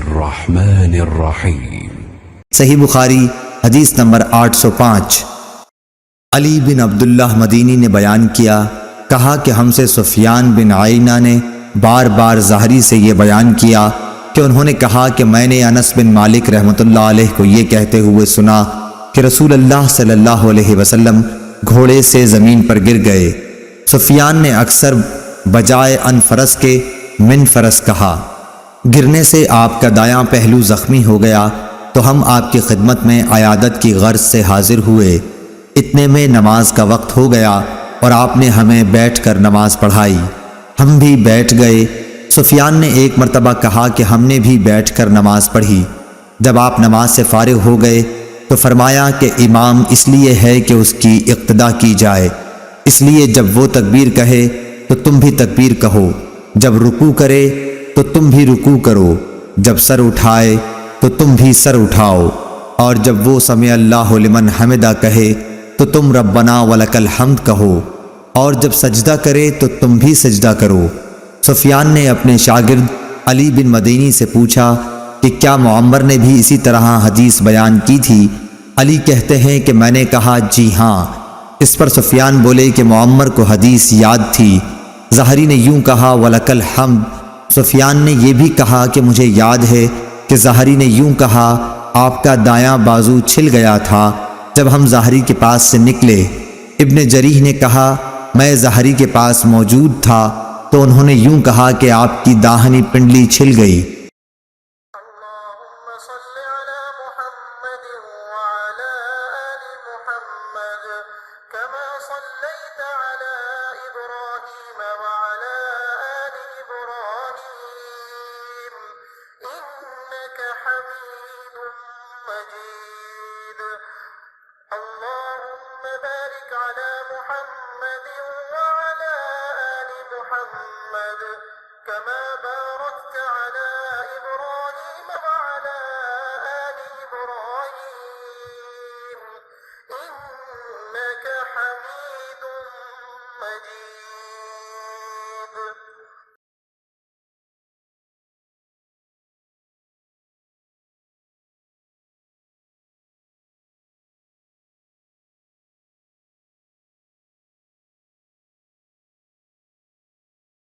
الرحمن الرحیم۔ صحیح بخاری حدیث نمبر 805۔ علی بن عبداللہ مدینی نے بیان کیا، کہا کہ ہم سے سفیان بن عیینہ نے بار بار زہری سے یہ بیان کیا کہ انہوں نے کہا کہ میں نے انس بن مالک رحمۃ اللہ علیہ کو یہ کہتے ہوئے سنا کہ رسول اللہ صلی اللہ علیہ وسلم گھوڑے سے زمین پر گر گئے۔ سفیان نے اکثر بجائے ان فرس کے من فرس کہا۔ گرنے سے آپ کا دایاں پہلو زخمی ہو گیا تو ہم آپ کی خدمت میں عیادت کی غرض سے حاضر ہوئے۔ اتنے میں نماز کا وقت ہو گیا اور آپ نے ہمیں بیٹھ کر نماز پڑھائی، ہم بھی بیٹھ گئے۔ سفیان نے ایک مرتبہ کہا کہ ہم نے بھی بیٹھ کر نماز پڑھی۔ جب آپ نماز سے فارغ ہو گئے تو فرمایا کہ امام اس لیے ہے کہ اس کی اقتدا کی جائے، اس لیے جب وہ تکبیر کہے تو تم بھی تکبیر کہو، جب رکوع کرے تو تم بھی رکوع کرو، جب سر اٹھائے تو تم بھی سر اٹھاؤ، اور جب وہ سمع اللہ لمن حمدہ کہے تو تم ربنا ولک الحمد کہو، اور جب سجدہ کرے تو تم بھی سجدہ کرو۔ سفیان نے اپنے شاگرد علی بن مدینی سے پوچھا کہ کیا معمر نے بھی اسی طرح حدیث بیان کی تھی؟ علی کہتے ہیں کہ میں نے کہا جی ہاں۔ اس پر سفیان بولے کہ معمر کو حدیث یاد تھی۔ زہری نے یوں کہا ولک الحمد۔ سفیان نے یہ بھی کہا کہ مجھے یاد ہے کہ زہری نے یوں کہا آپ کا دایاں بازو چھل گیا تھا جب ہم زہری کے پاس سے نکلے۔ ابن جریح نے کہا میں زہری کے پاس موجود تھا تو انہوں نے یوں کہا کہ آپ کی داہنی پنڈلی چھل گئی۔ اللهم صل على محمد وعلى آل محمد كما صليت على إبراهيم وعلى آل إبراهيم إنك حميد مجيد اللهم بارك على محمد وعلى آل محمد كما باركت على